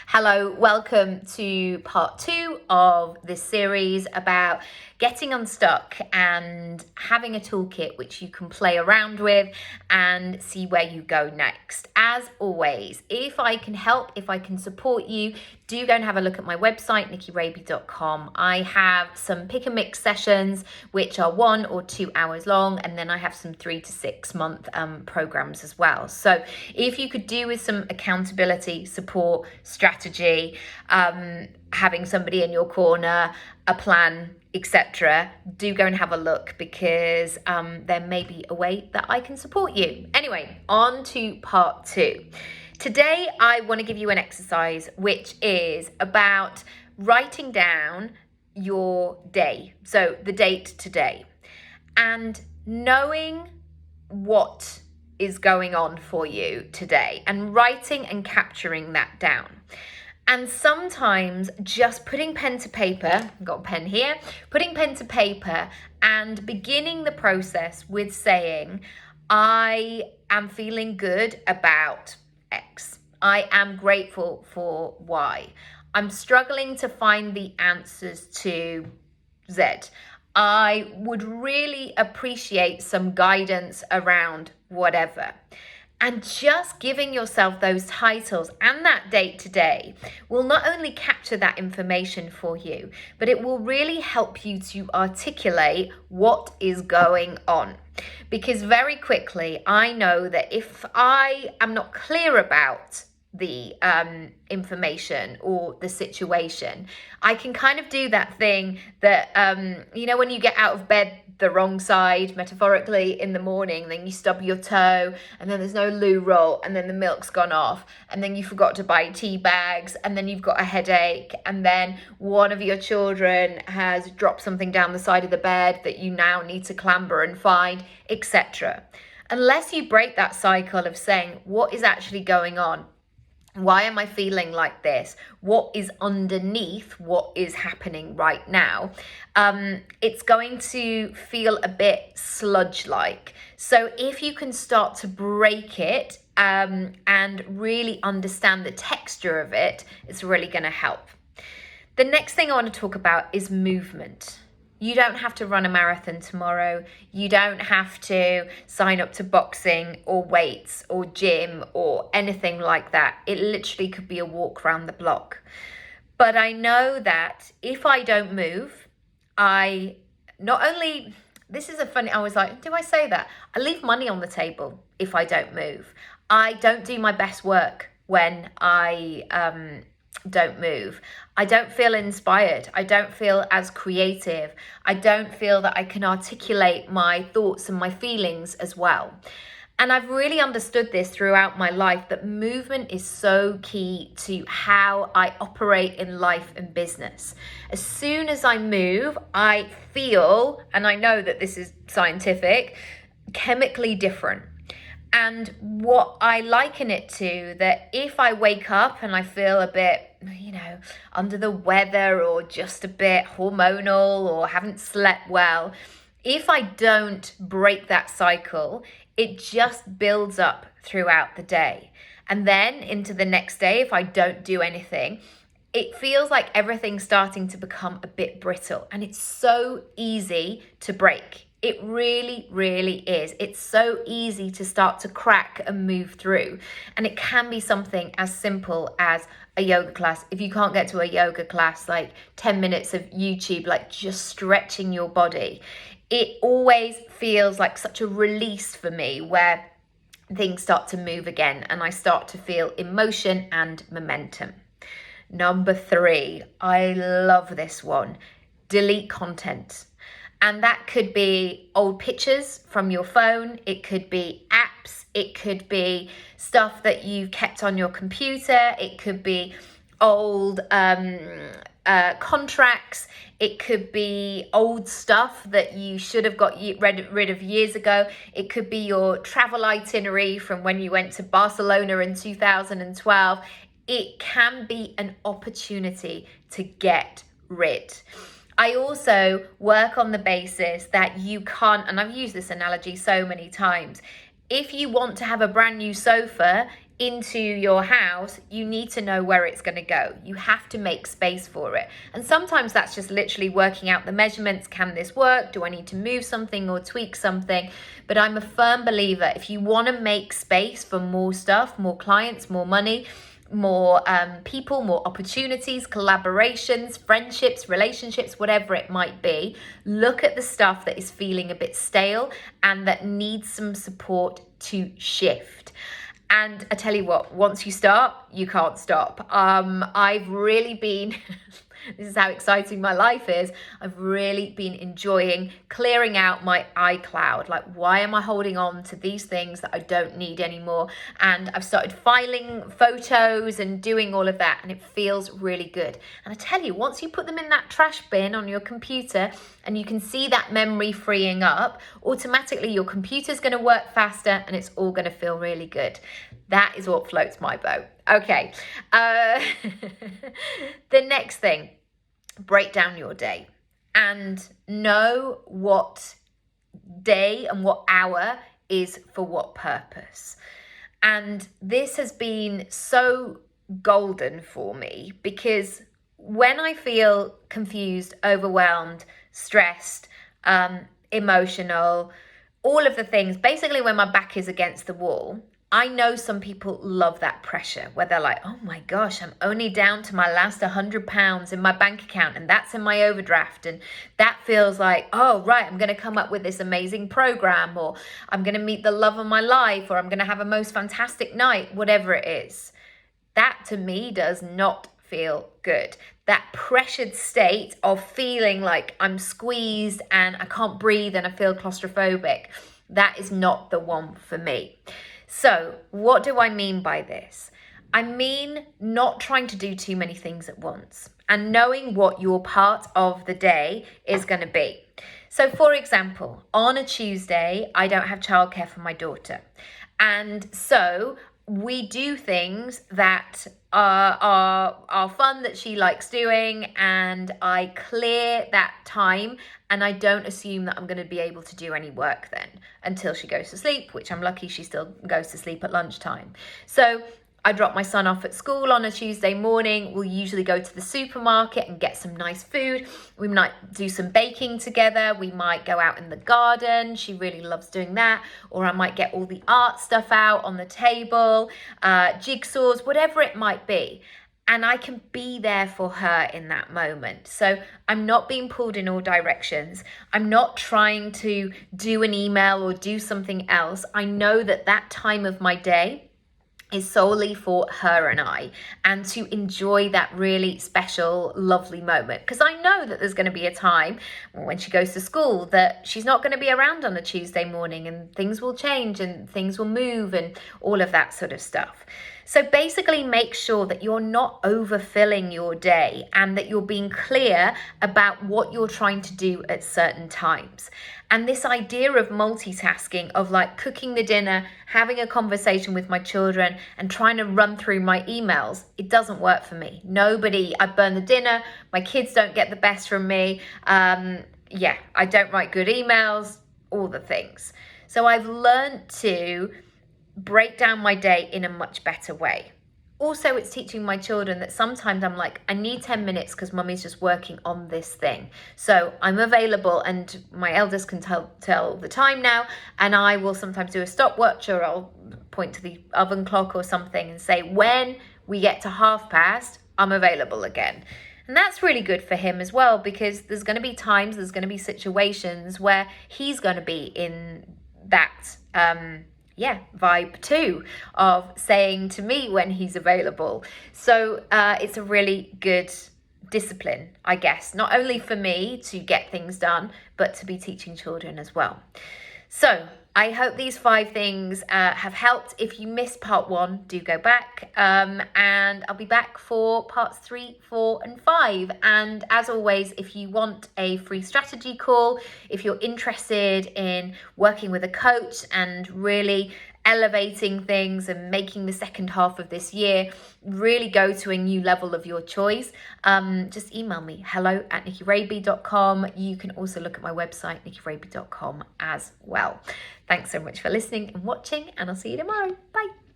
Hello, welcome to part 2 of this series about getting unstuck and having a toolkit which you can play around with and see where you go next. As always, if I can help, if I can support you, do go and have a look at my website, nikkiraby.com. I have some pick and mix sessions which are 1 or 2 hours long, and then I have some 3 to 6 month programs as well. So if you could do with some accountability, support, strategy, having somebody in your corner, a plan, etc., do go and have a look, because there may be a way that I can support you. Anyway, on to part 2. Today I want to give you an exercise which is about writing down your day, so the date today, and knowing what is going on for you today and writing and capturing that down. And sometimes just putting pen to paper, I've got a pen here, putting pen to paper and beginning the process with saying, I am feeling good about X. I am grateful for Y. I'm struggling to find the answers to Z. I would really appreciate some guidance around whatever. And just giving yourself those titles and that date today will not only capture that information for you, but it will really help you to articulate what is going on. Because very quickly, I know that if I am not clear about the information or the situation, I can kind of do that thing that, when you get out of bed the wrong side, metaphorically, in the morning, then you stub your toe, and then there's no loo roll, and then the milk's gone off, and then you forgot to buy tea bags, and then you've got a headache, and then one of your children has dropped something down the side of the bed that you now need to clamber and find, etc. Unless you break that cycle of saying, what is actually going on? Why am I feeling like this? What is underneath what is happening right now? It's going to feel a bit sludge-like. So if you can start to break it and really understand the texture of it, it's really going to help. The next thing I want to talk about is movement. You don't have to run a marathon tomorrow. You don't have to sign up to boxing or weights or gym or anything like that. It literally could be a walk around the block. But I know that if I don't move, I was like, do I say that? I leave money on the table if I don't move. I don't do my best work when I don't move. I don't feel inspired. I don't feel as creative. I don't feel that I can articulate my thoughts and my feelings as well. And I've really understood this throughout my life, that movement is so key to how I operate in life and business. As soon as I move, I feel, and I know that this is scientific, chemically different. And what I liken it to, that if I wake up and I feel a bit, under the weather, or just a bit hormonal, or haven't slept well, if I don't break that cycle, it just builds up throughout the day. And then into the next day, if I don't do anything, it feels like everything's starting to become a bit brittle, and it's so easy to break. It really, really is. It's so easy to start to crack and move through. And it can be something as simple as a yoga class. If you can't get to a yoga class, like 10 minutes of YouTube, like just stretching your body. It always feels like such a release for me, where things start to move again and I start to feel emotion and momentum. Number 3, I love this one. Delete content. And that could be old pictures from your phone. It could be apps. It could be stuff that you've kept on your computer. It could be old contracts. It could be old stuff that you should have got rid of years ago. It could be your travel itinerary from when you went to Barcelona in 2012. It can be an opportunity to get rid. I also work on the basis that you can't, and I've used this analogy so many times, if you want to have a brand new sofa, into your house, you need to know where it's going to go. You have to make space for it. And sometimes that's just literally working out the measurements. Can this work? Do I need to move something or tweak something? But I'm a firm believer, if you want to make space for more stuff, more clients, more money, more people, more opportunities, collaborations, friendships, relationships, whatever it might be, look at the stuff that is feeling a bit stale and that needs some support to shift. And I tell you what, once you start, you can't stop. I've really been, this is how exciting my life is. I've really been enjoying clearing out my iCloud. Like, why am I holding on to these things that I don't need anymore? And I've started filing photos and doing all of that, and it feels really good. And I tell you, once you put them in that trash bin on your computer and you can see that memory freeing up, automatically your computer's going to work faster and it's all going to feel really good. That is what floats my boat. Okay. The next thing, break down your day and know what day and what hour is for what purpose. And this has been so golden for me, because when I feel confused, overwhelmed, stressed, emotional, all of the things, basically when my back is against the wall, I know some people love that pressure where they're like, oh my gosh, I'm only down to my last £100 in my bank account and that's in my overdraft. And that feels like, oh, right, I'm going to come up with this amazing program, or I'm going to meet the love of my life, or I'm going to have a most fantastic night, whatever it is. That to me does not feel good. That pressured state of feeling like I'm squeezed and I can't breathe and I feel claustrophobic, that is not the one for me. So what do I mean by this? I mean not trying to do too many things at once and knowing what your part of the day is going to be. So for example, on a Tuesday, I don't have childcare for my daughter. And so we do things that are fun, that she likes doing, and I clear that time and I don't assume that I'm going to be able to do any work then until she goes to sleep, which I'm lucky she still goes to sleep at lunchtime. So I drop my son off at school on a Tuesday morning. We'll usually go to the supermarket and get some nice food. We might do some baking together. We might go out in the garden. She really loves doing that. Or I might get all the art stuff out on the table, jigsaws, whatever it might be. And I can be there for her in that moment. So I'm not being pulled in all directions. I'm not trying to do an email or do something else. I know that that time of my day is solely for her and I, and to enjoy that really special, lovely moment. Because I know that there's going to be a time when she goes to school that she's not going to be around on a Tuesday morning, and things will change and things will move and all of that sort of stuff. So basically make sure that you're not overfilling your day and that you're being clear about what you're trying to do at certain times. And this idea of multitasking, of like cooking the dinner, having a conversation with my children and trying to run through my emails, it doesn't work for me. I burn the dinner, my kids don't get the best from me. I don't write good emails, all the things. So I've learned to break down my day in a much better way. Also, it's teaching my children that sometimes I'm like, I need 10 minutes because mummy's just working on this thing. So I'm available, and my eldest can tell the time now, and I will sometimes do a stopwatch, or I'll point to the oven clock or something and say, when we get to past, I'm available again. And that's really good for him as well, because there's going to be times, there's going to be situations where he's going to be in that vibe too, of saying to me when he's available. So it's a really good discipline, I guess, not only for me to get things done, but to be teaching children as well. So I hope these 5 things have helped. If you missed part 1, do go back, and I'll be back for parts 3, 4 and 5. And as always, if you want a free strategy call, if you're interested in working with a coach and really elevating things and making the second half of this year really go to a new level of your choice, just email me, hello@nikkiraby.com. You can also look at my website, nikkiraby.com as well. Thanks so much for listening and watching, and I'll see you tomorrow. Bye.